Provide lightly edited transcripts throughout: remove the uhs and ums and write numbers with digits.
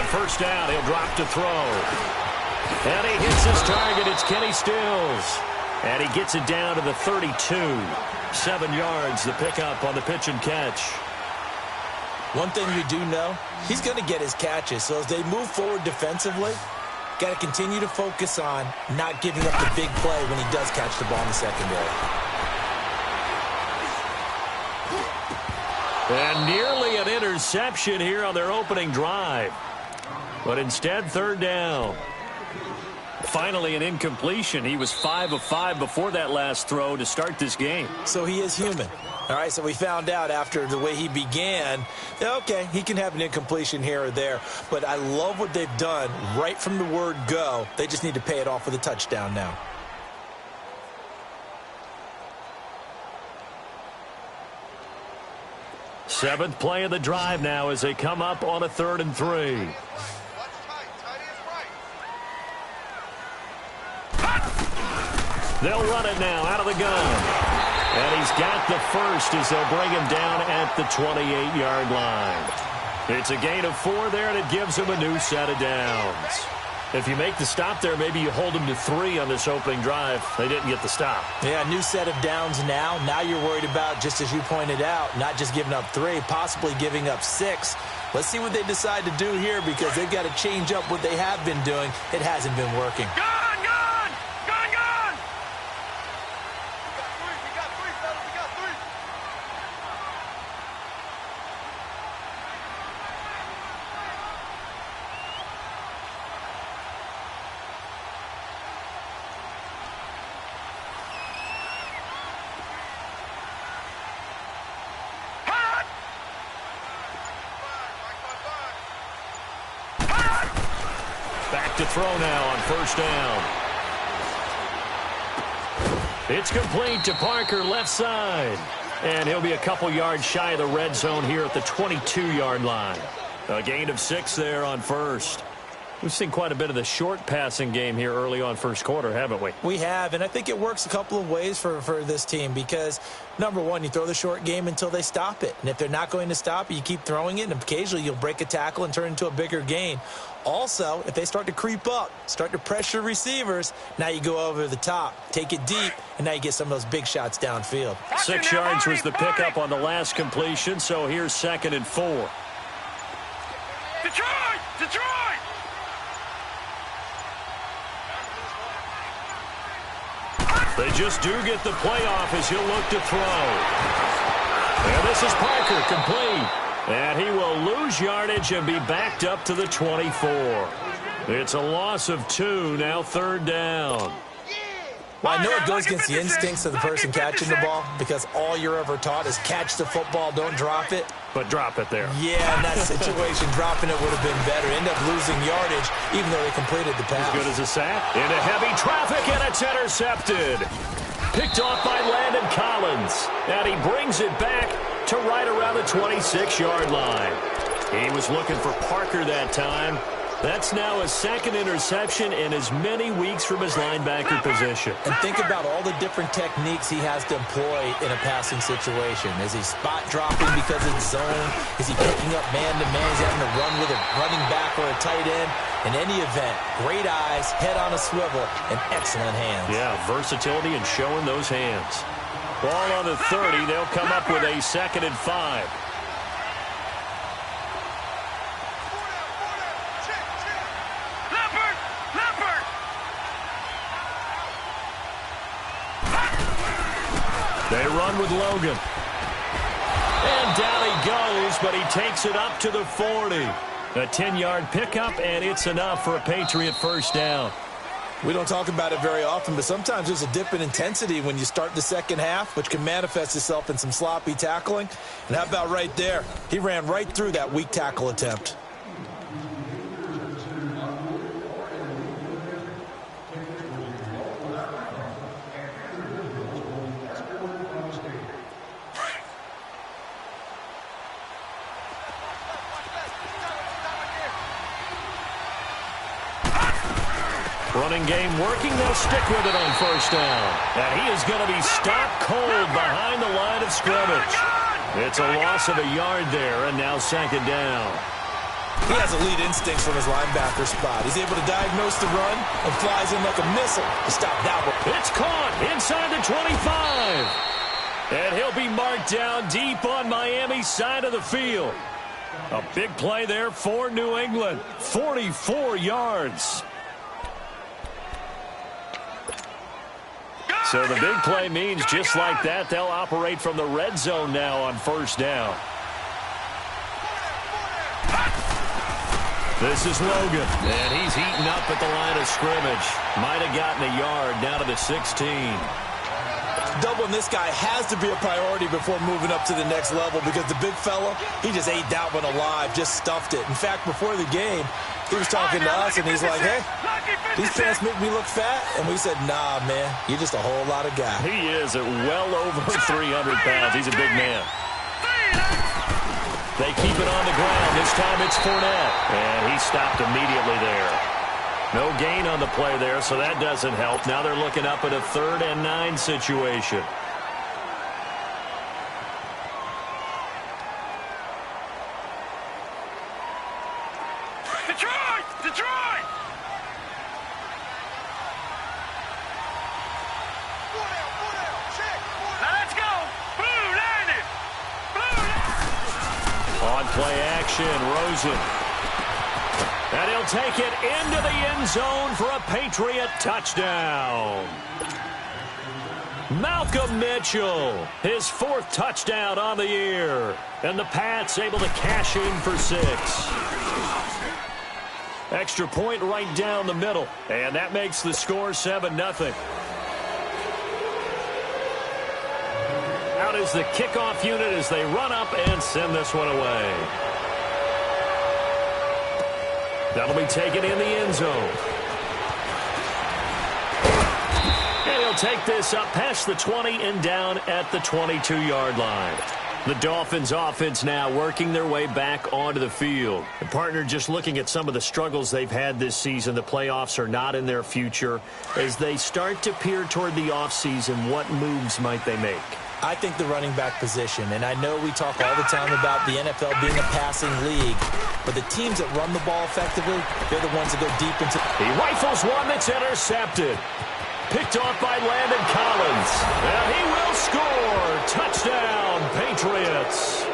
On first down, he'll drop to throw. And he hits his target. It's Kenny Stills. And he gets it down to the 32. 7 yards, the pickup on the pitch and catch. One thing we do know, he's going to get his catches. So as they move forward defensively, got to continue to focus on not giving up the big play when he does catch the ball in the secondary. And nearly an interception here on their opening drive. But instead, third down. Finally, an incompletion. He was 5 of 5 before that last throw to start this game. So he is human. All right, so we found out after the way he began, okay, he can have an incompletion here or there. But I love what they've done right from the word go. They just need to pay it off with a touchdown now. Seventh play of the drive now as they come up on a 3rd and 3. They'll run it now out of the gun. And he's got the first as they'll bring him down at the 28-yard line. It's a gain of 4 there, and it gives him a new set of downs. If you make the stop there, maybe you hold him to 3 on this opening drive. They didn't get the stop. Yeah, new set of downs now. Now you're worried about, just as you pointed out, not just giving up 3, possibly giving up 6. Let's see what they decide to do here because they've got to change up what they have been doing. It hasn't been working. Back to throw now on first down. It's complete to Parker, left side. And he'll be a couple yards shy of the red zone here at the 22-yard line. A gain of 6 there on first. We've seen quite a bit of the short passing game here early on first quarter, haven't we? We have, and I think it works a couple of ways for this team because, number one, you throw the short game until they stop it. And if they're not going to stop it, you keep throwing it, and occasionally you'll break a tackle and turn it into a bigger gain. Also, if they start to creep up, start to pressure receivers, now you go over the top, take it deep, and now you get some of those big shots downfield. 6 yards was the pickup on the last completion, so here's 2nd and 4. Detroit! Detroit! They just do get the playoff as he'll look to throw. And this is Parker, complete. And he will lose yardage and be backed up to the 24. It's a loss of 2, now 3rd down. Well, I know it goes against the instincts of the person catching the ball because all you're ever taught is catch the football, don't drop it. But drop it there. Yeah, in that situation, dropping it would have been better. End up losing yardage, even though they completed the pass. As good as a sack. Into heavy traffic, and it's intercepted. Picked off by Landon Collins. And he brings it back to right around the 26-yard line. He was looking for Parker that time. That's now a 2nd interception in as many weeks from his linebacker position. And think about all the different techniques he has to employ in a passing situation. Is he spot dropping because it's zone? Is he picking up man-to-man? Is he having to run with a running back or a tight end? In any event, great eyes, head on a swivel, and excellent hands. Yeah, versatility and showing those hands. Ball on the 30. They'll come up with a 2nd and 5. They run with Logan. And down he goes, but he takes it up to the 40. A 10-yard pickup, and it's enough for a Patriot first down. We don't talk about it very often, but sometimes there's a dip in intensity when you start the second half, which can manifest itself in some sloppy tackling. And how about right there? He ran right through that weak tackle attempt. Running game working. They'll stick with it on first down. And he is going to be stopped cold behind the line of scrimmage. It's a loss of a yard there, and now 2nd down. He has elite instincts from his linebacker spot. He's able to diagnose the run and flies in like a missile to stop that one. It's caught inside the 25. And he'll be marked down deep on Miami's side of the field. A big play there for New England. 44 yards. So the big play means just like that, they'll operate from the red zone now on first down. This is Logan, and he's heating up at the line of scrimmage. Might have gotten a yard down to the 16. Doubling this guy has to be a priority before moving up to the next level because the big fella, he just ate that one alive, just stuffed it. In fact, before the game, he was talking to us, and he's like, hey, these pants make me look fat. And we said, nah, man, you're just a whole lot of guy. He is at well over 300 pounds. He's a big man. They keep it on the ground. This time it's Fournette. And he stopped immediately there. No gain on the play there, so that doesn't help. Now they're looking up at a 3rd and 9 situation. Detroit! Detroit! Now let's go! Blue landed! On play action, Rosen. And he'll take it into the end zone for a Patriot touchdown. Malcolm Mitchell, his 4th touchdown on the year. And the Pats able to cash in for 6. Extra point right down the middle. And that makes the score 7-0. Out is the kickoff unit as they run up and send this one away. That'll be taken in the end zone. And he'll take this up past the 20 and down at the 22-yard line. The Dolphins offense now working their way back onto the field. And partner, just looking at some of the struggles they've had this season, the playoffs are not in their future. As they start to peer toward the offseason, what moves might they make? I think the running back position, and I know we talk all the time about the NFL being a passing league, but the teams that run the ball effectively, they're the ones that go deep into... He rifles one that's intercepted. Picked off by Landon Collins. And he will score. Touchdown, Patriots.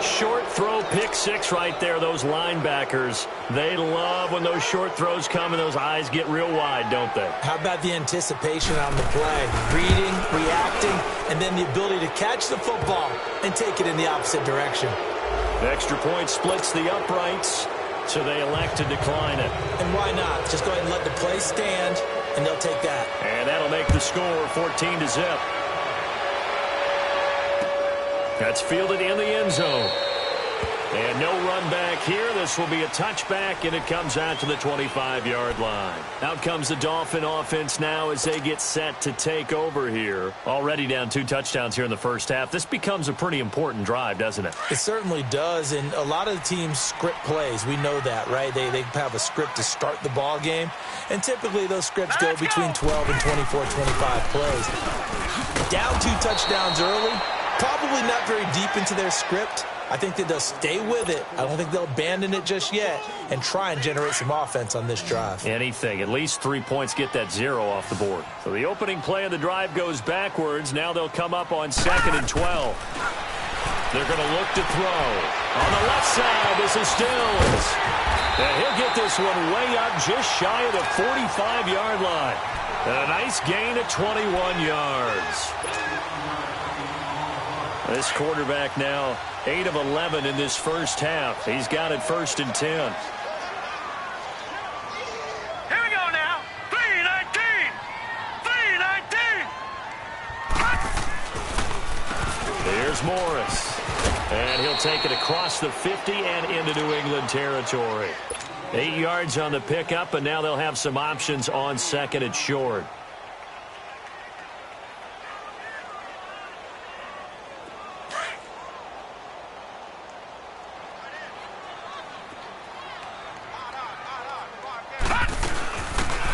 Short throw, pick 6 right there. Those linebackers, they love when those short throws come and those eyes get real wide, don't they? How about the anticipation on the play? Reading, reacting, and then the ability to catch the football and take it in the opposite direction. Extra point splits the uprights, so they elect to decline it. And why not? Just go ahead and let the play stand, and they'll take that. And that'll make the score 14-0. That's fielded in the end zone. And no run back here. This will be a touchback, and it comes out to the 25-yard line. Out comes the Dolphin offense now as they get set to take over here. Already down 2 touchdowns here in the first half. This becomes a pretty important drive, doesn't it? It certainly does, and a lot of the teams script plays. We know that, right? They have a script to start the ball game, and typically those scripts go between 12 and 24, 25 plays. Down 2 touchdowns early, probably not very deep into their script. I think that they'll stay with it. I don't think they'll abandon it just yet and try and generate some offense on this drive. Anything. At least 3 points, get that 0 off the board. So the opening play of the drive goes backwards. Now they'll come up on 2nd and 12. They're going to look to throw. On the left side, this is Stills. And he'll get this one way up just shy of the 45-yard line. And a nice gain of 21 yards. This quarterback now 8 of 11 in this first half. He's got it 1st and 10. Here we go now. 3-19. 3-19. Here's Morris. And he'll take it across the 50 and into New England territory. 8 yards on the pickup, and now they'll have some options on 2nd and short.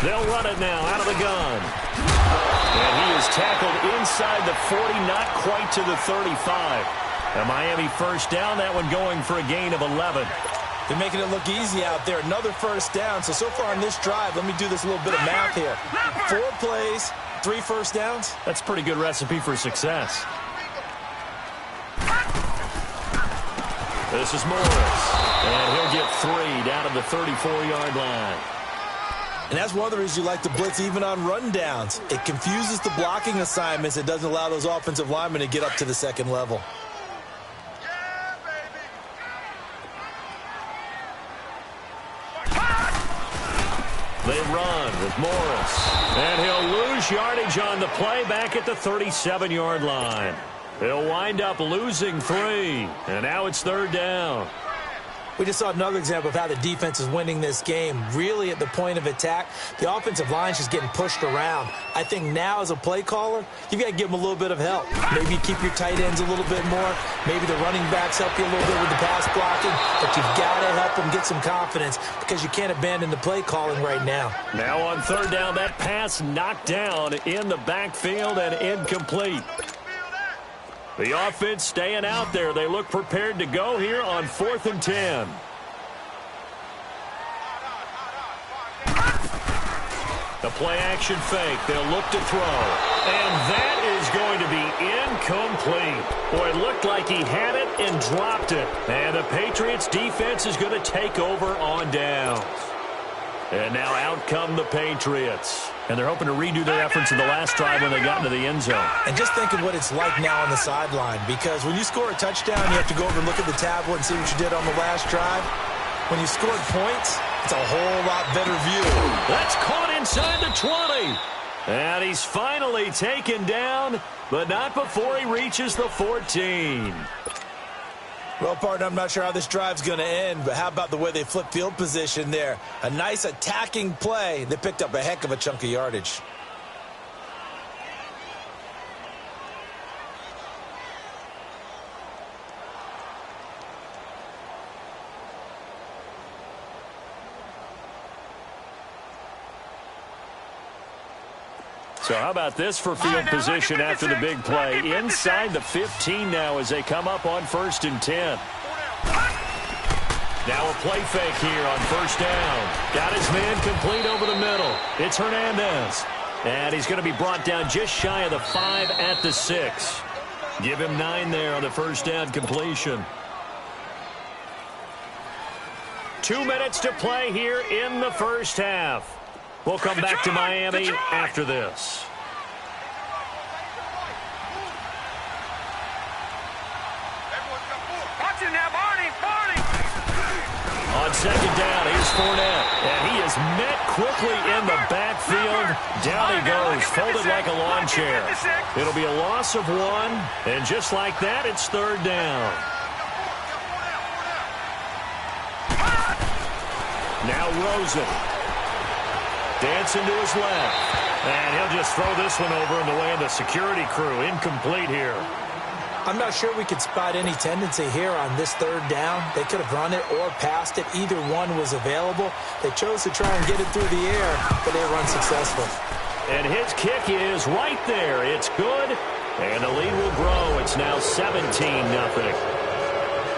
They'll run it now out of the gun. And he is tackled inside the 40, not quite to the 35. A Miami first down, that one going for a gain of 11. They're making it look easy out there. Another first down. So far on this drive, let me do this little bit of math here. 4 plays, 3 first downs. That's a pretty good recipe for success. This is Morris. And he'll get 3 down to the 34-yard line. And that's one of the reasons you like to blitz even on rundowns. It confuses the blocking assignments. It doesn't allow those offensive linemen to get up to the second level. They run with Morris. And he'll lose yardage on the play back at the 37-yard line. He'll wind up losing 3. And now it's 3rd down. We just saw another example of how the defense is winning this game. Really at the point of attack, the offensive line's just getting pushed around. I think now as a play caller, you've got to give them a little bit of help. Maybe you keep your tight ends a little bit more. Maybe the running backs help you a little bit with the pass blocking. But you've got to help them get some confidence because you can't abandon the play calling right now. Now on 3rd down, that pass knocked down in the backfield and incomplete. The offense staying out there. They look prepared to go here on 4th and 10. The play-action fake. They'll look to throw. And that is going to be incomplete. Boy, it looked like he had it and dropped it. And the Patriots defense is going to take over on downs. And now out come the Patriots. And they're hoping to redo their efforts in the last drive when they got into the end zone. And just think of what it's like now on the sideline. Because when you score a touchdown, you have to go over and look at the tablet and see what you did on the last drive. When you scored points, it's a whole lot better view. That's caught inside the 20. And he's finally taken down, but not before he reaches the 14. Well, partner, I'm not sure how this drive's going to end, but how about the way they flip field position there? A nice attacking play. They picked up a heck of a chunk of yardage. So how about this for field position after the big play? Inside the 15 now as they come up on 1st and 10. Now a play fake here on 1st down. Got his man complete over the middle. It's Hernandez. And he's going to be brought down just shy of the 5 at the 6. Give him 9 there on the 1st down completion. 2 minutes to play here in the 1st half. We'll come back to Miami after this. Watch him now, Barney. On 2nd down, here's Fournette. And he is met quickly in the backfield. Down he goes, folded like a lawn chair. It'll be a loss of 1. And just like that, it's 3rd down. Now Rosen. Dancing to his left. And he'll just throw this one over in the way of the security crew. Incomplete here. I'm not sure we could spot any tendency here on this 3rd down. They could have run it or passed it. Either one was available. They chose to try and get it through the air, but they were unsuccessful. And his kick is right there. It's good. And the lead will grow. It's now 17-0.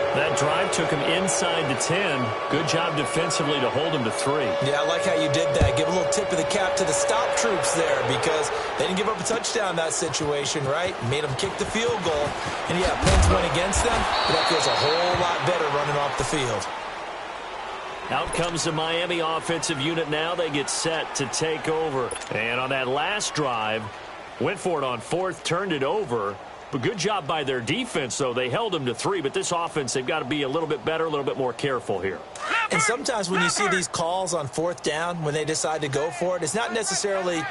That drive took him inside the 10. Good job defensively to hold him to 3. Yeah, I like how you did that. Give a little tip of the cap to the stop troops there because they didn't give up a touchdown in that situation, right? Made them kick the field goal. And, yeah, points went against them, but that feels a whole lot better running off the field. Out comes the Miami offensive unit now. They get set to take over. And on that last drive, went for it on 4th, turned it over. But good job by their defense, though. They held them to 3, but this offense, they've got to be a little bit better, a little bit more careful here. And sometimes when you see these calls on 4th down, when they decide to go for it, it's not necessarily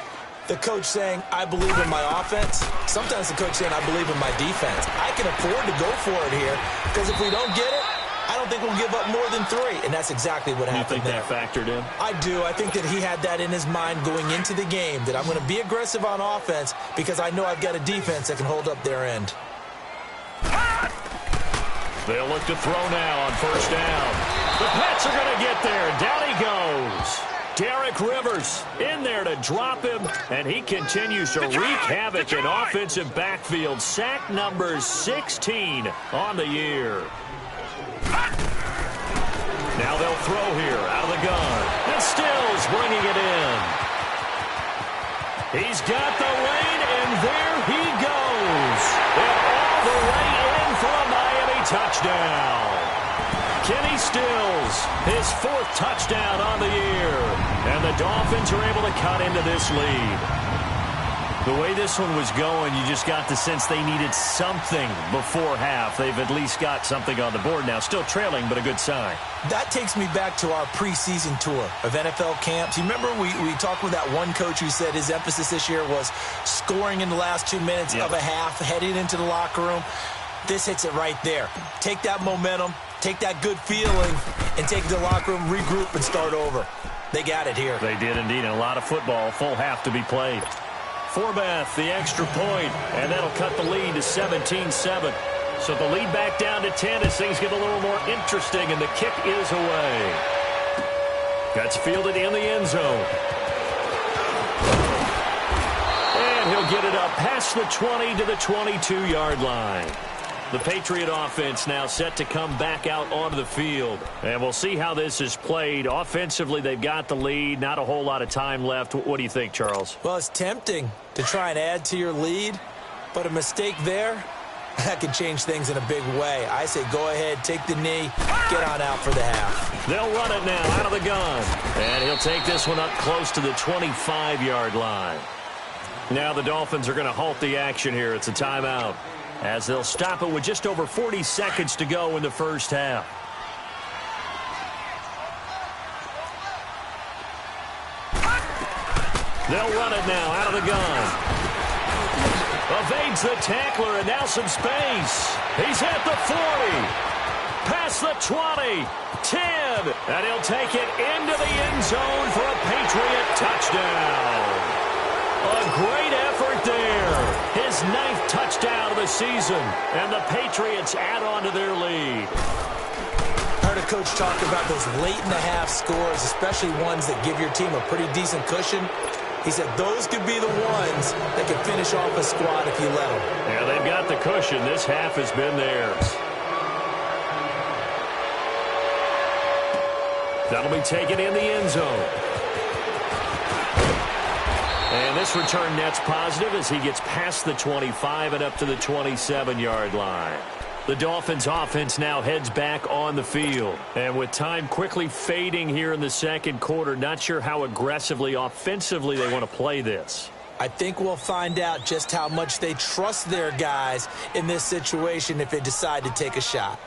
the coach saying, I believe in my offense. Sometimes the coach saying, I believe in my defense. I can afford to go for it here because if we don't get it, I don't think we'll give up more than 3, and that's exactly what happened there. You think that factored in? I do. I think that he had that in his mind going into the game, that I'm going to be aggressive on offense because I know I've got a defense that can hold up their end. They'll look to throw now on 1st down. The Pats are going to get there. Down he goes. Derek Rivers in there to drop him, and he continues to wreak havoc in offensive backfield. Sack number 16 on the year. Now they'll throw here out of the gun. And Stills bringing it in. He's got the lane, and there he goes. And all the way in for a Miami touchdown. Kenny Stills, his 4th touchdown on the year. And the Dolphins are able to cut into this lead. The way this one was going, you just got the sense they needed something before half. They've at least got something on the board now. Still trailing, but a good sign. That takes me back to our preseason tour of NFL camps. You remember we talked with that one coach who said his emphasis this year was scoring in the last 2 minutes of a half, heading into the locker room. This hits it right there. Take that momentum, take that good feeling, and take the locker room, regroup, and start over. They got it here. They did indeed, and a lot of football, full half to be played. Forbeth, the extra point, and that'll cut the lead to 17-7. So the lead back down to 10 as things get a little more interesting, and the kick is away. That's fielded in the end zone. And he'll get it up past the 20 to the 22-yard line. The Patriot offense now set to come back out onto the field. And we'll see how this is played. Offensively, they've got the lead. Not a whole lot of time left. What do you think, Charles? Well, it's tempting to try and add to your lead, but a mistake there, that could change things in a big way. I say go ahead, take the knee, get on out for the half. They'll run it now out of the gun. And he'll take this one up close to the 25-yard line. Now the Dolphins are going to halt the action here. It's a timeout, as they'll stop it with just over 40 seconds to go in the first half. They'll run it now out of the gun. Evades the tackler, and now some space. He's at the 40. Past the 20. 10. And he'll take it into the end zone for a Patriot touchdown. A great effort there. His 9th touchdown of the season. And the Patriots add on to their lead. I heard a coach talk about those late-in-the-half scores, especially ones that give your team a pretty decent cushion. He said those could be the ones that could finish off a squad if you let them. Yeah, they've got the cushion. This half has been theirs. That'll be taken in the end zone. And this return net's positive as he gets past the 25 and up to the 27-yard line. The Dolphins offense now heads back on the field. And with time quickly fading here in the second quarter, not sure how aggressively, offensively they want to play this. I think we'll find out just how much they trust their guys in this situation if they decide to take a shot.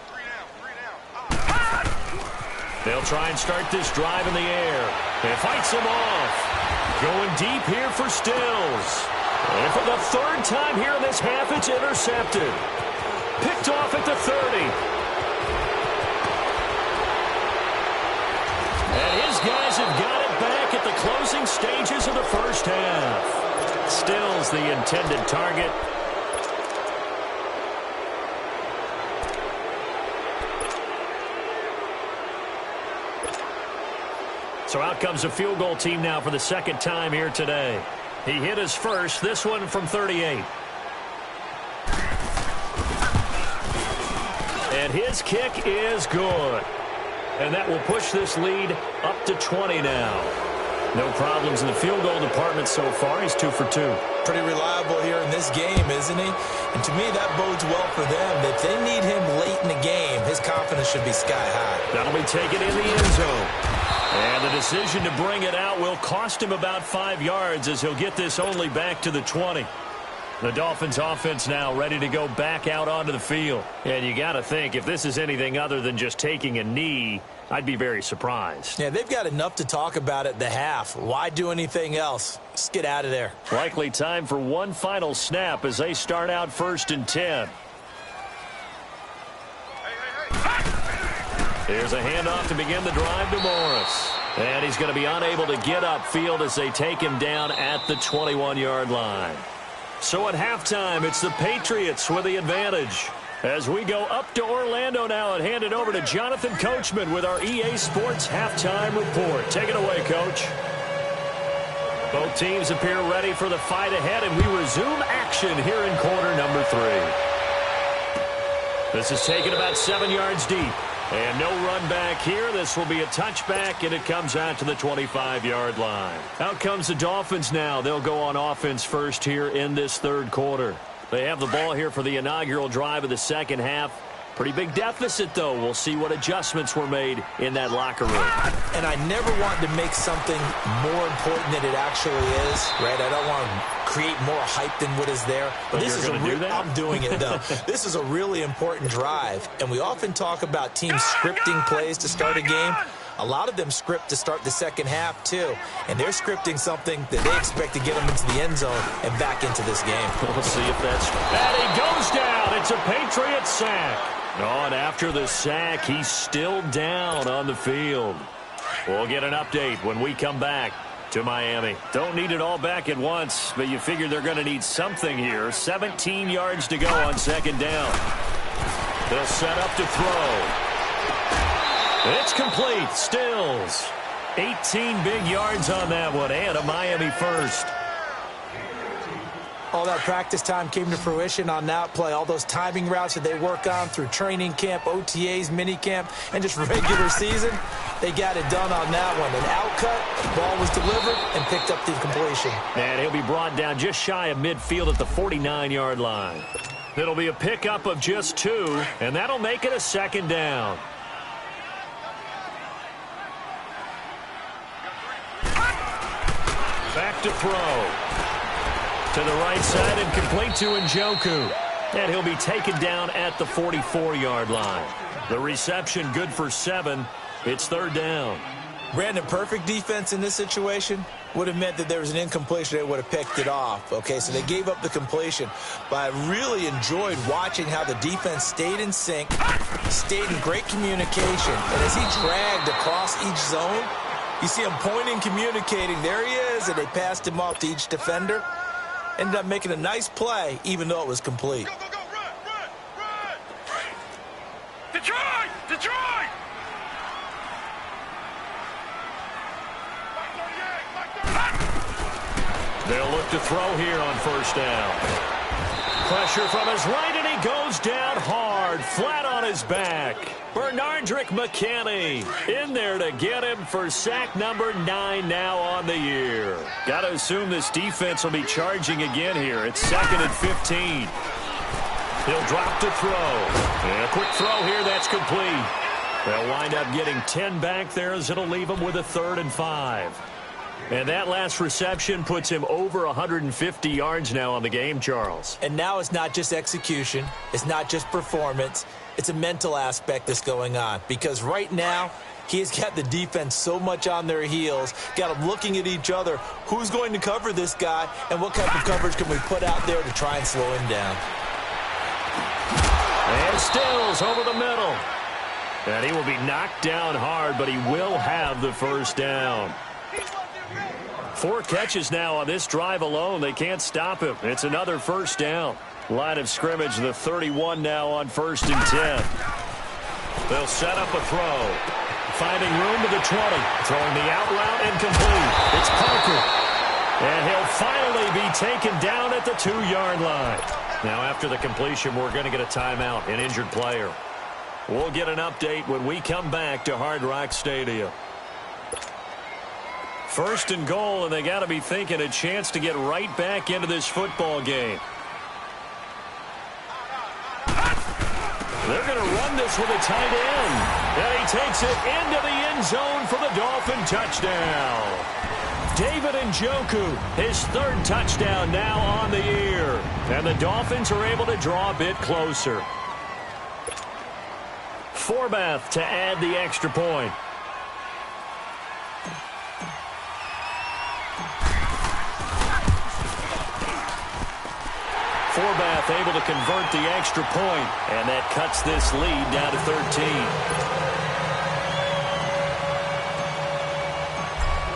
They'll try and start this drive in the air. It fights him off. Going deep here for Stills. And for the 3rd time here in this half, it's intercepted. Picked off at the 30. And his guys have got it back at the closing stages of the first half. Stills the intended target. So out comes a field goal team now for the 2nd time here today. He hit his first, this one from 38. And his kick is good. And that will push this lead up to 20 now. No problems in the field goal department so far. He's 2 for 2. Pretty reliable here in this game, isn't he? And to me, that bodes well for them. If they need him late in the game, his confidence should be sky high. That'll be taken in the end zone. And the decision to bring it out will cost him about 5 yards as he'll get this only back to the 20. The Dolphins offense now ready to go back out onto the field. And you got to think, if this is anything other than just taking a knee, I'd be very surprised. Yeah, they've got enough to talk about at the half. Why do anything else? Just get out of there. Likely time for one final snap as they start out 1st and 10. Here's a handoff to begin the drive to Morris. And he's going to be unable to get upfield as they take him down at the 21-yard line. So at halftime, it's the Patriots with the advantage. As we go up to Orlando now and hand it over to Jonathan Coachman with our EA Sports Halftime Report. Take it away, Coach. Both teams appear ready for the fight ahead, and we resume action here in quarter number 3. This is taken about 7 yards deep. And no run back here. This will be a touchback, and it comes out to the 25-yard line. Out comes the Dolphins now. They'll go on offense first here in this third quarter. They have the ball here for the inaugural drive of the second half. Pretty big deficit, though. We'll see what adjustments were made in that locker room. And I never want to make something more important than it actually is, right? I don't want to create more hype than what is there. But this is I'm doing it, though. This is a really important drive. And we often talk about teams scripting plays to start a game. A lot of them script to start the second half, too. And they're scripting something that they expect to get them into the end zone and back into this game. We'll see if that's... And he goes down. It's a Patriot sack. Oh, and after the sack, he's still down on the field. We'll get an update when we come back to Miami. Don't need it all back at once, but you figure they're going to need something here. 17 yards to go on second down. They'll set up to throw. It's complete. Stills. 18 big yards on that one, and a Miami first. All that practice time came to fruition on that play. All those timing routes that they work on through training camp, OTAs, minicamp, and just regular season, they got it done on that one. An outcut, ball was delivered, and picked up the completion. And he'll be brought down just shy of midfield at the 49-yard line. It'll be a pickup of just 2, and that'll make it a second down. Back to throw. To the right side and complete to Njoku. And he'll be taken down at the 44-yard line. The reception good for 7. It's third down. Brandon, perfect defense in this situation would have meant that there was an incompletion. They would have picked it off. Okay, so they gave up the completion. But I really enjoyed watching how the defense stayed in sync, stayed in great communication. And as he dragged across each zone, you see him pointing, communicating. There he is, and they passed him off to each defender. Ended up making a nice play, even though it was complete. Go, go, go, run! Detroit! Detroit! They'll look to throw here on first down. Pressure from his right, and he goes down hard, flat on his back. Bernardrick McKinney in there to get him for sack number 9 now on the year. Got to assume this defense will be charging again here. It's 2nd and 15. He'll drop to throw. And a quick throw here, that's complete. They'll wind up getting 10 back there as it'll leave them with a 3rd and 5. And that last reception puts him over 150 yards now on the game, Charles. And now it's not just execution. It's not just performance. It's a mental aspect that's going on. Because right now, he has got the defense so much on their heels, got them looking at each other. Who's going to cover this guy, and what type of coverage can we put out there to try and slow him down? And Stills over the middle. And he will be knocked down hard, but he will have the first down. 4 catches now on this drive alone. They can't stop him. It's another first down. Line of scrimmage, the 31 now on 1st and 10. They'll set up a throw. Finding room to the 20. Throwing the out route and complete. It's Parker. And he'll finally be taken down at the 2-yard line. Now after the completion, we're going to get a timeout, an injured player. We'll get an update when we come back to Hard Rock Stadium. 1st and goal, and they got to be thinking a chance to get right back into this football game. They're going to run this with a tight end. And he takes it into the end zone for the Dolphin touchdown. David Njoku, his 3rd touchdown now on the year. And the Dolphins are able to draw a bit closer. Forbath to add the extra point. Forbath able to convert the extra point, and that cuts this lead down to 13.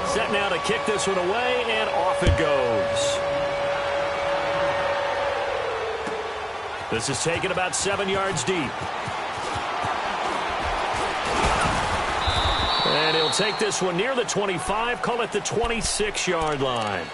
Set now to kick this one away, and off it goes. This is taken about 7 yards deep. And he'll take this one near the 25, call it the 26-yard line.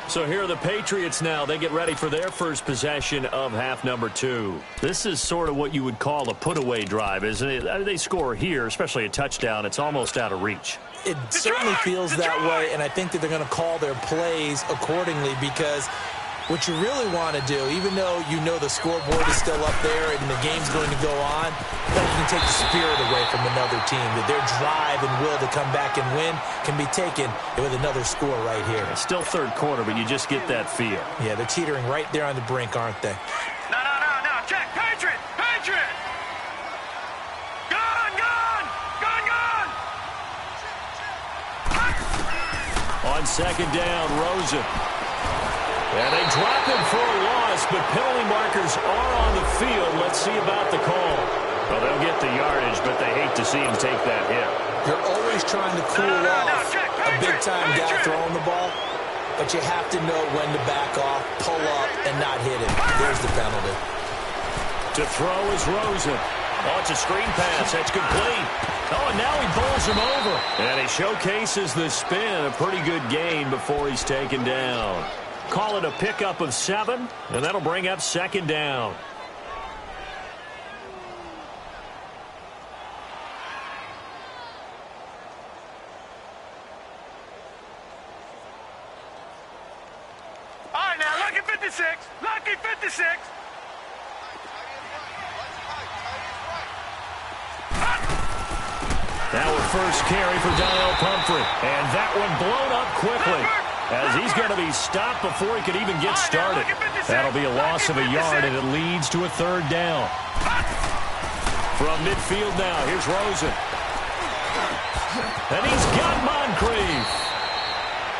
So here are the Patriots now. They get ready for their first possession of half number 2. This is sort of what you would call a put-away drive, isn't it? They score here, especially a touchdown. It's almost out of reach. It certainly feels that way, and I think that they're going to call their plays accordingly because what you really want to do, even though you know the scoreboard is still up there and the game's going to go on, then you can take the spirit away from another team, that their drive and will to come back and win can be taken with another score right here. It's still third quarter, but you just get that feel. Yeah, they're teetering right there on the brink, aren't they? No. Check. Patriot. Gun. On second down, Rosen. And they drop him for a loss, but penalty markers are on the field. Let's see about the call. Well, they'll get the yardage, but they hate to see him take that hit. You're always trying to cool off a big-time guy throwing the ball, but you have to know when to back off, pull up, and not hit him. There's the penalty. To throw is Rosen. Oh, it's a screen pass. That's complete. Oh, and now he bowls him over. And he showcases the spin. A pretty good gain before he's taken down. Call it a pickup of 7, and that'll bring up second down. All right, now, lucky 56. Now a first carry for Donnell Pumphrey. And that one blown up quickly, as he's going to be stopped before he could even get started. That'll be a loss of a yard, and it leads to a third down. From midfield now, here's Rosen. And he's got Moncrief.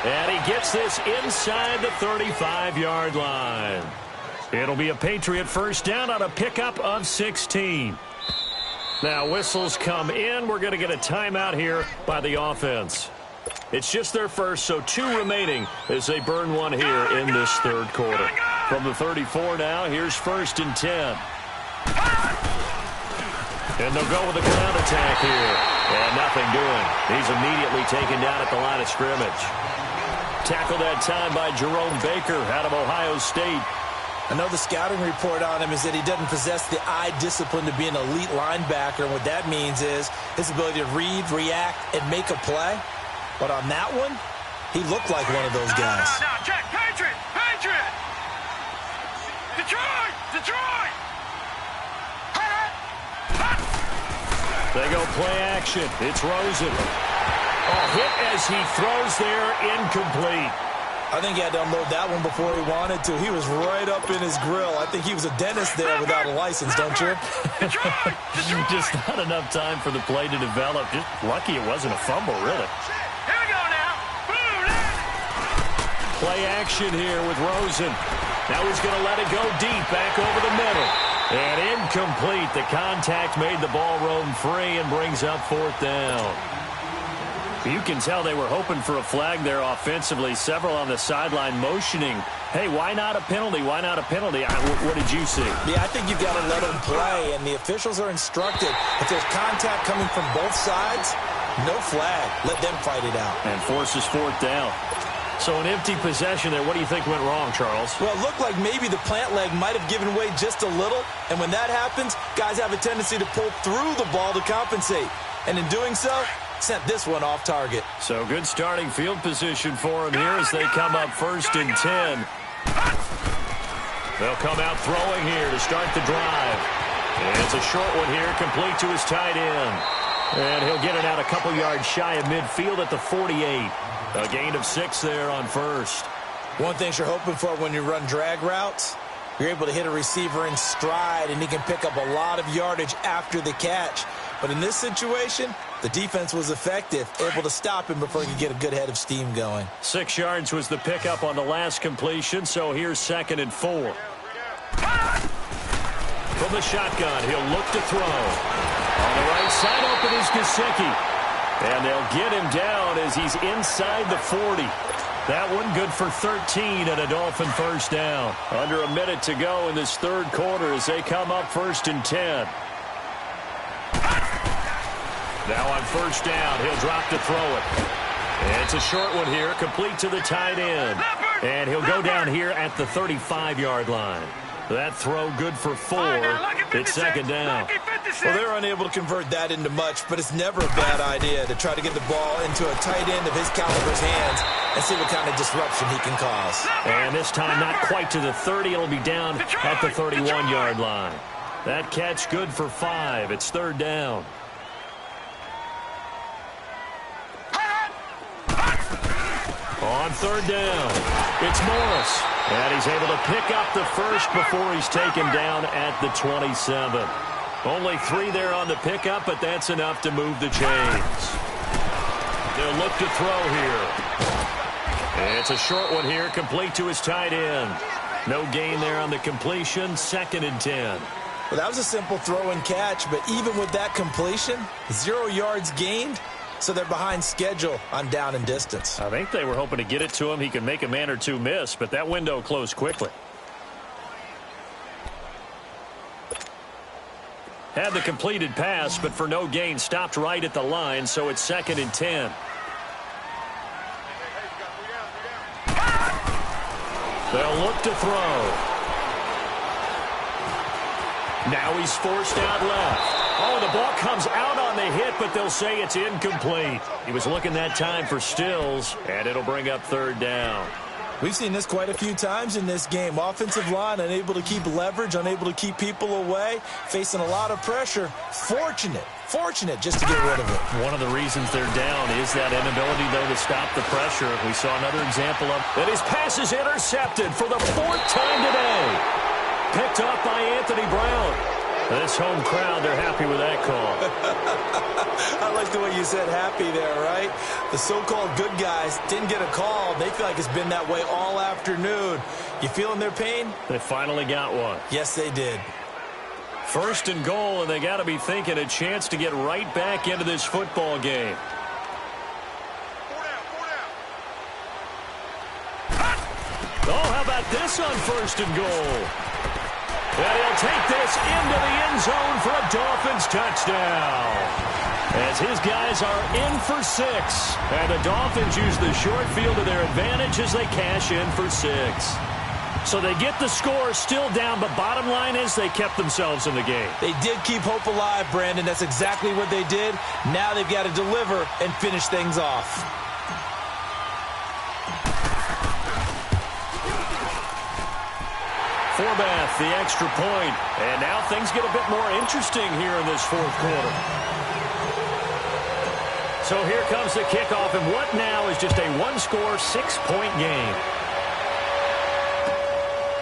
And he gets this inside the 35-yard line. It'll be a Patriot first down on a pickup of 16. Now whistles come in. We're going to get a timeout here by the offense. It's just their first, so 2 remaining as they burn one here in this third quarter. From the 34 now, here's 1st and 10. And they'll go with a ground attack here. And nothing doing. He's immediately taken down at the line of scrimmage. Tackled that time by Jerome Baker out of Ohio State. I know the scouting report on him is that he doesn't possess the eye discipline to be an elite linebacker. And what that means is his ability to read, react, and make a play. But on that one, he looked like one of those guys. No, check. Patriot. Detroit. They go play action. It's Rosen. Oh, hit as he throws there, incomplete. I think he had to unload that one before he wanted to. He was right up in his grill. I think he was a dentist there without a license, don't you? Detroit. Just not enough time for the play to develop. Just lucky it wasn't a fumble, really. Here we go now. Boom. Play action here with Rosen. Now he's going to let it go deep, back over the middle. And incomplete. The contact made the ball roam free and brings up 4th down. You can tell they were hoping for a flag there offensively. Several on the sideline motioning, hey, why not a penalty? Why not a penalty? What did you see? Yeah, I think you've got to let them play, and the officials are instructed. If there's contact coming from both sides, no flag. Let them fight it out. And forces 4th down. So an empty possession there. What do you think went wrong, Charles? Well, it looked like maybe the plant leg might have given way just a little, and when that happens, guys have a tendency to pull through the ball to compensate. And in doing so, sent this one off target. So good starting field position for him here as they come up 1st and 10. They'll come out throwing here to start the drive. And it's a short one here, complete to his tight end. And he'll get it out a couple yards shy of midfield at the 48. A gain of 6 there on 1st. One thing you're hoping for when you run drag routes, you're able to hit a receiver in stride, and he can pick up a lot of yardage after the catch. But in this situation, the defense was effective, able to stop him before he could get a good head of steam going. 6 yards was the pickup on the last completion, so here's 2nd and 4. From the shotgun, he'll look to throw. On the right side, open is Gesicki. And they'll get him down as he's inside the 40. That one good for 13 and a Dolphin first down. Under a minute to go in this third quarter as they come up 1st and 10. Now on first down, he'll drop to throw it. And it's a short one here, complete to the tight end. And he'll go down here at the 35-yard line. That throw good for 4. It's second down. Well, they're unable to convert that into much, but it's never a bad idea to try to get the ball into a tight end of his caliber's hands and see what kind of disruption he can cause. And this time not quite to the 30. It'll be down at the 31-yard line. That catch good for 5. It's third down. On third down, it's Morris. And he's able to pick up the first before he's taken down at the 27. Only 3 there on the pickup, but that's enough to move the chains. They'll look to throw here. And it's a short one here, complete to his tight end. No gain there on the completion, 2nd and 10. Well, that was a simple throw and catch, but even with that completion, 0 yards gained. So they're behind schedule on down and distance. I think they were hoping to get it to him. He could make a man or two miss, but that window closed quickly. Had the completed pass, but for no gain, stopped right at the line, so it's 2nd and 10. They'll look to throw. Now he's forced out left. Oh, the ball comes out on the hit, but they'll say it's incomplete. He was looking that time for Stills, and it'll bring up third down. We've seen this quite a few times in this game. Offensive line unable to keep leverage, unable to keep people away, facing a lot of pressure. Fortunate just to get rid of it. One of the reasons they're down is that inability, though, to stop the pressure. We saw another example of that. His pass is intercepted for the 4th time today. Picked up by Anthony Brown. This home crowd, they're happy with that call. I like the way you said happy there, right? The so-called good guys didn't get a call. They feel like it's been that way all afternoon. You feeling their pain? They finally got one. Yes, they did. 1st and goal, and they got to be thinking a chance to get right back into this football game. Oh, how about this on 1st and goal? And he'll take this into the end zone for a Dolphins touchdown. As his guys are in for 6. And the Dolphins use the short field to their advantage as they cash in for 6. So they get the score still down, but bottom line is they kept themselves in the game. They did keep hope alive, Brandon. That's exactly what they did. Now they've got to deliver and finish things off. Forbath, the extra point. And now things get a bit more interesting here in this 4th quarter. So here comes the kickoff, and what now is just a 1-score, 6-point game.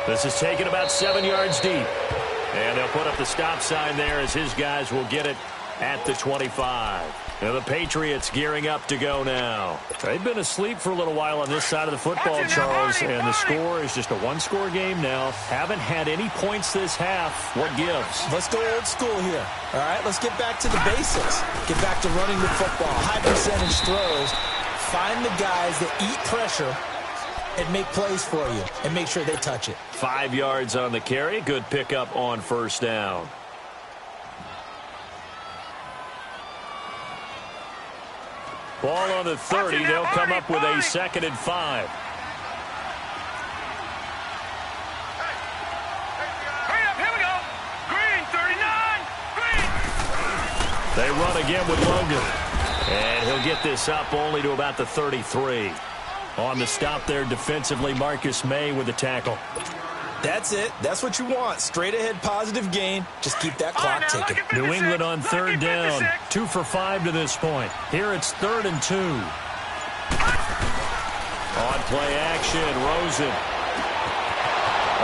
This is taken about 7 yards deep. And they'll put up the stop sign there as his guys will get it at the 25. Now the Patriots gearing up to go now. They've been asleep for a little while on this side of the football, Charles, and the score is just a 1-score game now. Haven't had any points this half. What gives? Let's go old school here. All right, let's get back to the basics. Get back to running the football, high percentage throws. Find the guys that eat pressure and make plays for you and make sure they touch it. 5 yards on the carry. Good pickup on first down. Ball on the 30. They'll come up with a 2nd and 5. Hurry up, here we go. Green, 39. Green. They run again with Logan. And he'll get this up only to about the 33. On the stop there defensively, Marcus May with the tackle. That's it. That's what you want. Straight ahead positive gain. Just keep that clock ticking. New England on third down. 2 for 5 to this point. Here it's 3rd and 2. On play action, Rosen.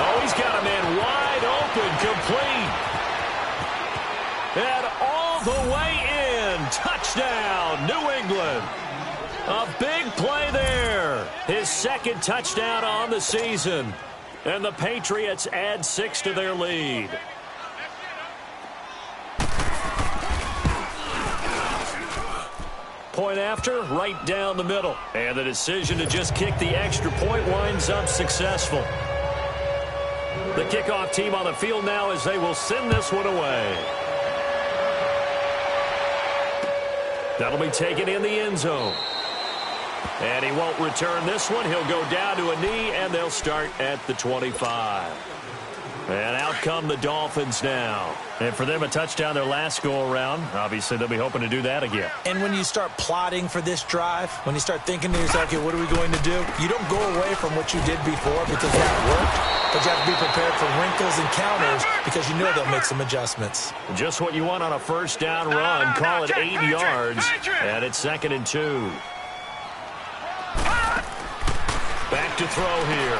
Oh, he's got a man wide open, complete. And all the way in. Touchdown, New England. A big play there. His 2nd touchdown on the season. And the Patriots add 6 to their lead. point after, right down the middle. And the decision to just kick the extra point winds up successful. The kickoff team on the field now as they will send this one away. That'll be taken in the end zone. And he won't return this one. He'll go down to a knee, and they'll start at the 25. And out come the Dolphins now. And for them, a touchdown their last go-around. Obviously, they'll be hoping to do that again. And when you start plotting for this drive, when you start thinking to yourself, okay, what are we going to do? You don't go away from what you did before because that worked. But you have to be prepared for wrinkles and counters because you know they'll make some adjustments. Just what you want on a first down run. Call it 8 yards. And it's 2nd and 2. Back to throw here.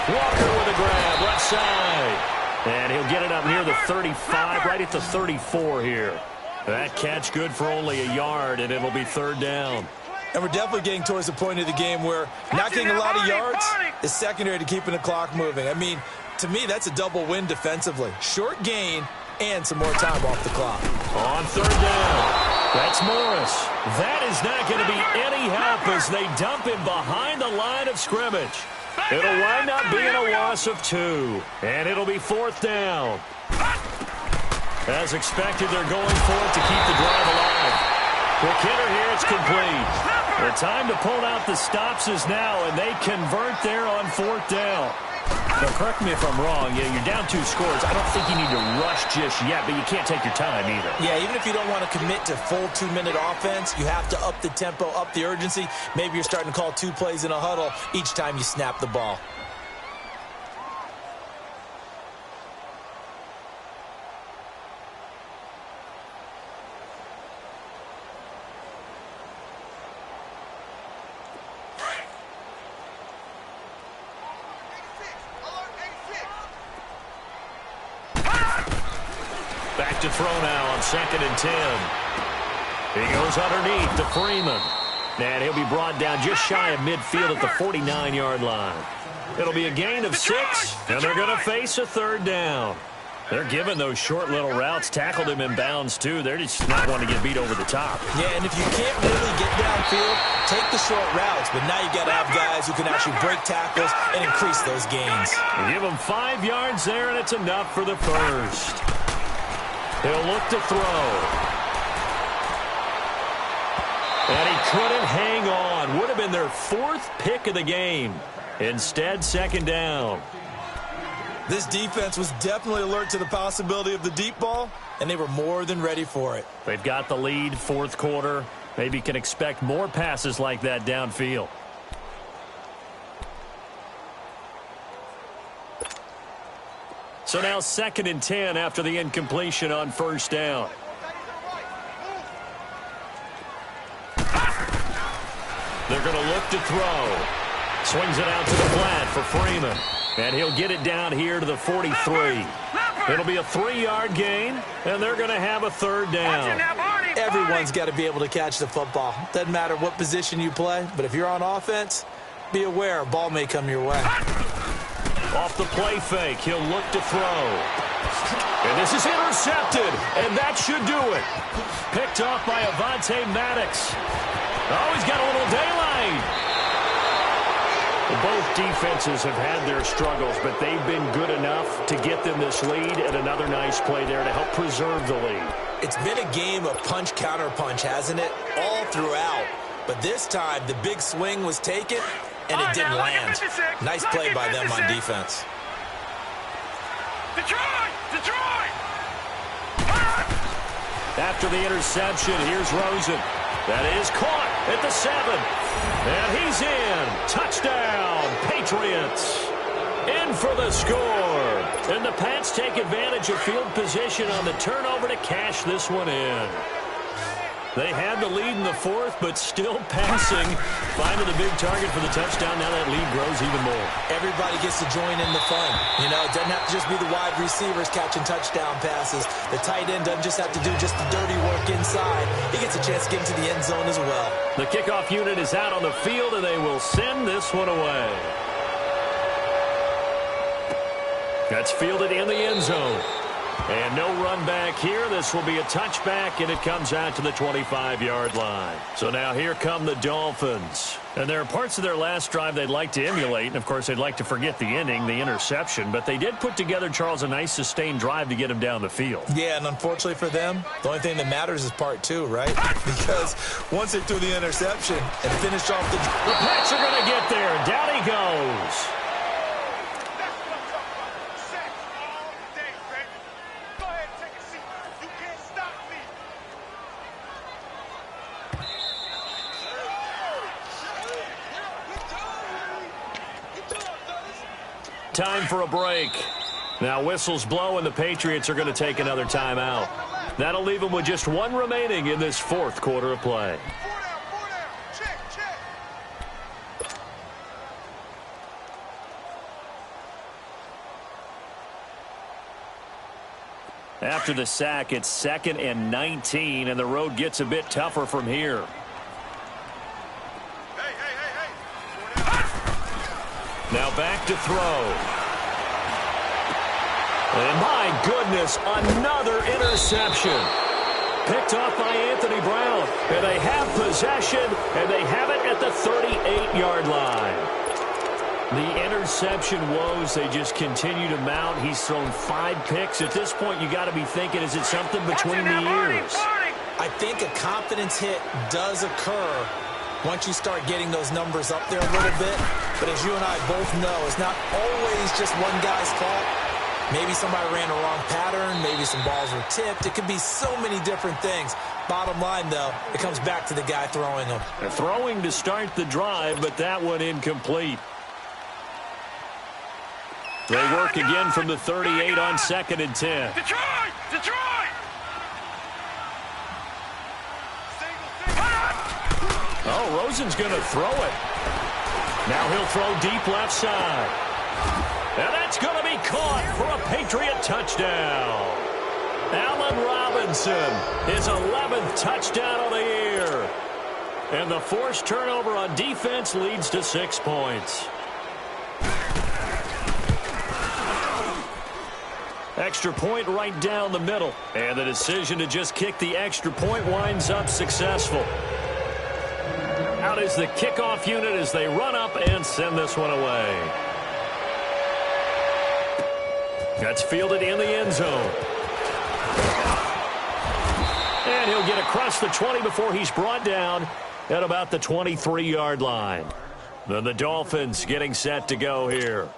Walker with a grab, left side. And he'll get it up near the 35, right at the 34 here. That catch good for only a yard, and it'll be 3rd down. And we're definitely getting towards the point of the game where not getting a lot of yards is secondary to keeping the clock moving. I mean, to me, that's a double win defensively. Short gain and some more time off the clock. On 3rd down. That's Morris. That is not going to be any help as they dump him behind the line of scrimmage. It'll wind up being a loss of 2. And it'll be 4th down. As expected, they're going for it to keep the drive alive. The hitter here, it's complete. The time to pull out the stops is now, and they convert there on 4th down. Now, correct me if I'm wrong. Yeah, you're down 2 scores. I don't think you need to rush just yet, but you can't take your time either. Yeah, even if you don't want to commit to full 2-minute offense, you have to up the tempo, up the urgency. Maybe you're starting to call 2 plays in a huddle each time you snap the ball. Back to throw now on 2nd and 10. He goes underneath to Freeman. And he'll be brought down just shy of midfield at the 49-yard line. It'll be a gain of 6, and they're going to face a 3rd down. They're giving those short little routes. Tackled him in bounds, too. They're just not wanting to get beat over the top. Yeah, and if you can't really get downfield, take the short routes. But now you've got to have guys who can actually break tackles and increase those gains. Give him 5 yards there, and it's enough for the first. He'll look to throw. And he couldn't hang on. Would have been their 4th pick of the game. Instead, 2nd down. This defense was definitely alert to the possibility of the deep ball, and they were more than ready for it. They've got the lead, 4th quarter. Maybe can expect more passes like that downfield. So now 2nd and 10 after the incompletion on 1st down. They're going to look to throw. Swings it out to the flat for Freeman. And he'll get it down here to the 43. It'll be a 3-yard gain, and they're going to have a 3rd down. Everyone's got to be able to catch the football. Doesn't matter what position you play, but if you're on offense, be aware a ball may come your way. Off the play fake, he'll look to throw. And this is intercepted, and that should do it. Picked off by Avonte Maddox. Oh, he's got a little daylight. Both defenses have had their struggles, but they've been good enough to get them this lead, and another nice play there to help preserve the lead. It's been a game of punch-counter-punch, hasn't it? All throughout. But this time, the big swing was taken, and it didn't land. Nice play by them on defense. Detroit! After the interception, here's Rosen. That is caught at the 7. And he's in. Touchdown, Patriots. In for the score. And the Pats take advantage of field position on the turnover to cash this one in. They had the lead in the 4th, but still passing. Finding the big target for the touchdown. Now that lead grows even more. Everybody gets to join in the fun. You know, it doesn't have to just be the wide receivers catching touchdown passes. The tight end doesn't just have to do just the dirty work inside. He gets a chance to get into the end zone as well. The kickoff unit is out on the field, and they will send this one away. That's fielded in the end zone. And no run back here. This will be a touchback, and it comes out to the 25-yard line. So now here come the Dolphins. And there are parts of their last drive they'd like to emulate. And, of course, they'd like to forget the ending, the interception. But they did put together, Charles, a nice sustained drive to get him down the field. Yeah, and unfortunately for them, the only thing that matters is part two, right? Because once they threw the interception and finished off the Pats are going to get there. Down he goes. Time for a break. Now whistles blow and the Patriots are going to take another timeout. That'll leave them with just one remaining in this fourth quarter of play. After the sack, it's 2nd and 19, and the road gets a bit tougher from here. Now back to throw. And my goodness, another interception. Picked off by Anthony Brown. And they have possession, and they have it at the 38-yard line. The interception woes, they just continue to mount. He's thrown 5 picks. At this point, you got to be thinking, is it something between the ears? I think a confidence hit does occur once you start getting those numbers up there a little bit. But as you and I both know, it's not always just one guy's fault. Maybe somebody ran a wrong pattern. Maybe some balls were tipped. It could be so many different things. Bottom line, though, it comes back to the guy throwing them. Throwing to start the drive, but that one incomplete. They work again from the 38 on 2nd and 10. Detroit! Detroit! Oh, Rosen's going to throw it. Now he'll throw deep left side. And that's going to be caught for a Patriot touchdown. Allen Robinson, his 11th touchdown of the year. And the forced turnover on defense leads to 6 points. Extra point right down the middle. And the decision to just kick the extra point winds up successful. Out is the kickoff unit as they run up and send this one away. That's fielded in the end zone. And he'll get across the 20 before he's brought down at about the 23-yard line. Then the Dolphins getting set to go here.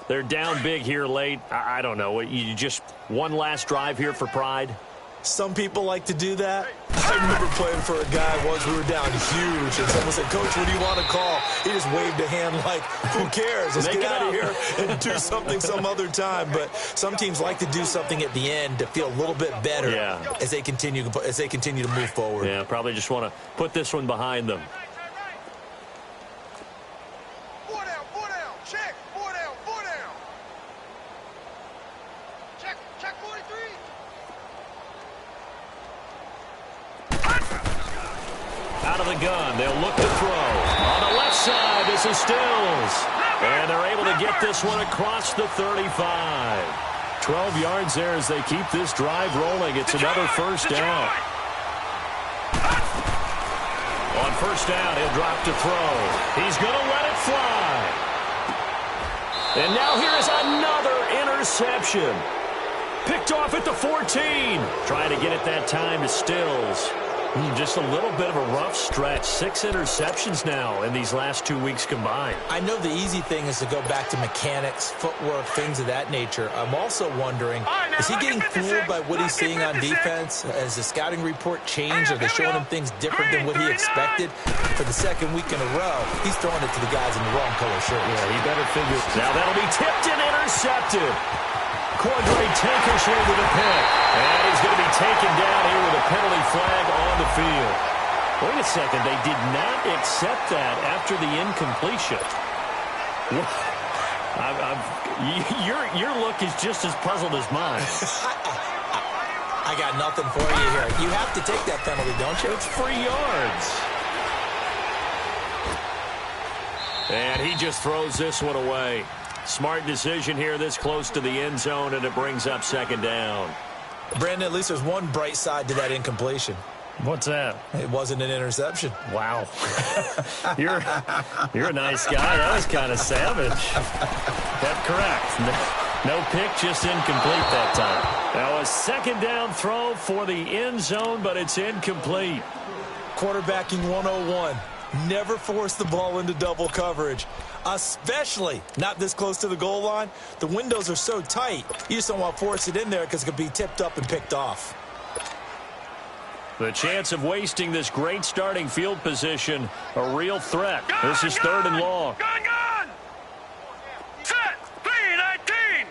They're down big here late. I don't know. You just one last drive here for pride? Some people like to do that. I remember playing for a guy once. We were down huge, and someone said, "Coach, what do you want to call?" He just waved a hand like, "Who cares? Let's get out of here and do something some other time." But some teams like to do something at the end to feel a little bit better as they continue to move forward. Yeah, probably just want to put this one behind them. Out of the gun, they'll look to throw. On the left side, this is Stills. And they're able to get this one across the 35. 12 yards there as they keep this drive rolling. It's another first down. On first down, he'll drop to throw. He's going to let it fly. And now here is another interception. Picked off at the 14. Trying to get it that time to Stills. Just a little bit of a rough stretch. 6 interceptions now in these last 2 weeks combined. I know the easy thing is to go back to mechanics, footwork, things of that nature. I'm also wondering, is he getting fooled by what he's seeing on defense? Has the scouting report changed? Are they showing him things different than what he expected? For the second week in a row, he's throwing it to the guys in the wrong color shirt. Yeah, he better figure. Now that'll be tipped and intercepted. Cordray Tankishly with a pick. And he's going to be taken down here with a penalty flag on the field. Wait a second. They did not accept that after the incompletion. Your look is just as puzzled as mine. I got nothing for you here. You have to take that penalty, don't you? It's 3 yards. And he just throws this one away. Smart decision here this close to the end zone, and it brings up second down. Brandon, at least there's one bright side to that incompletion. What's that? It wasn't an interception. Wow. You're a nice guy. That was kind of savage. But correct. No pick, just incomplete that time. Now a second down throw for the end zone, but it's incomplete. Quarterbacking 101. Never force the ball into double coverage, especially not this close to the goal line. The windows are so tight, you just don't want to force it in there because it could be tipped up and picked off. The chance of wasting this great starting field position, a real threat. This is third and long. Gun! Set! 3-19!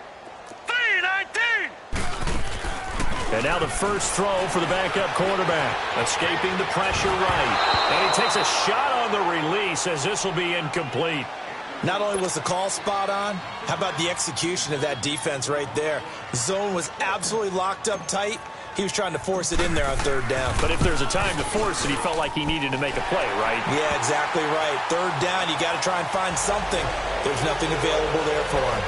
3-19! And now the first throw for the backup quarterback. Escaping the pressure right. And he takes a shot on the release as this will be incomplete. Not only was the call spot on, how about the execution of that defense right there? Zone was absolutely locked up tight. He was trying to force it in there on third down. But if there's a time to force it, he felt like he needed to make a play, right? Yeah, exactly right. Third down, you got to try and find something. There's nothing available there for him.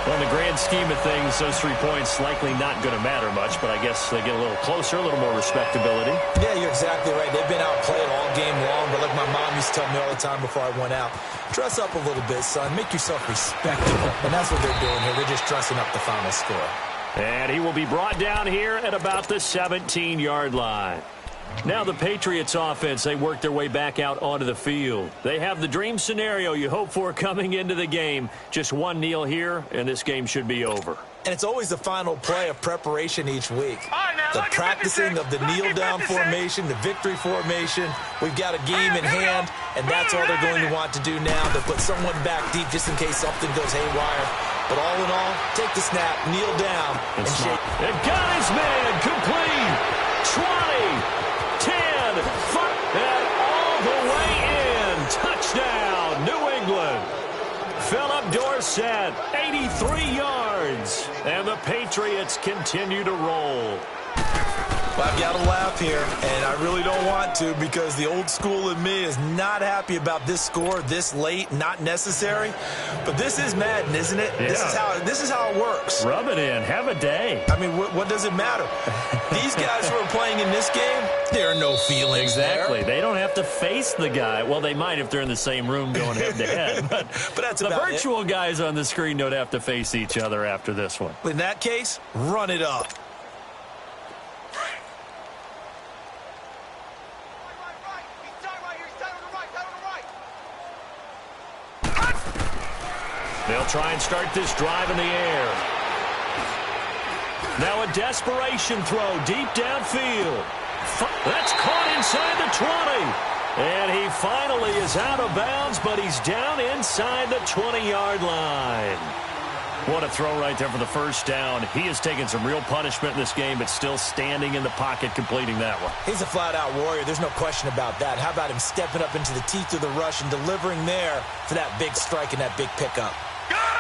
Well, in the grand scheme of things, those 3 points likely not going to matter much, but I guess they get a little closer, a little more respectability. Yeah, you're exactly right. They've been outplayed all game long, but like my mom used to tell me all the time before I went out, dress up a little bit, son. Make yourself respectable. And that's what they're doing here. They're just dressing up the final score. And he will be brought down here at about the 17-yard line. Now the Patriots offense, they work their way back out onto the field. They have the dream scenario you hope for coming into the game. Just one kneel here, and this game should be over. And it's always the final play of preparation each week. All right, now, The lucky practicing 56, of the lucky kneel-down 56. formation, the victory formation. We've got a game in Here we go. hand, and that's all they're going to want to do now. They'll put someone back deep just in case something goes haywire. But all in all, take the snap, kneel down, and shake. It got his man complete. 20, 10, 5, and all the way in. Touchdown, New England. Philip Dorsett, 83 yards. And the Patriots continue to roll. Well, I've got to laugh here, and I really don't want to because the old school in me is not happy about this score this late, not necessary. But this is Madden, isn't it? Yeah. This is how it works. Rub it in. Have a day. I mean, what does it matter? These guys who are playing in this game, there are no feelings Exactly. there. They don't have to face the guy. Well, they might if they're in the same room going head-to-head. But that's the about virtual guys on the screen don't have to face each other after this one. In that case, run it up. They'll try and start this drive in the air. Now a desperation throw deep downfield. That's caught inside the 20. And he finally is out of bounds, but he's down inside the 20-yard line. What a throw right there for the first down. He has taken some real punishment in this game, but still standing in the pocket completing that one. He's a flat-out warrior. There's no question about that. How about him stepping up into the teeth of the rush and delivering there for that big strike and that big pickup?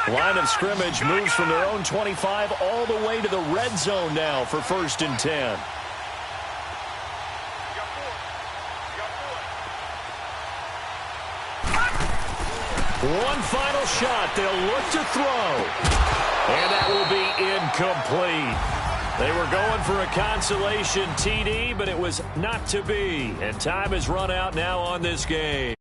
Line of scrimmage moves from their own 25 all the way to the red zone now for 1st and 10. One final shot. They'll look to throw. And that will be incomplete. They were going for a consolation TD, but it was not to be. And time has run out now on this game.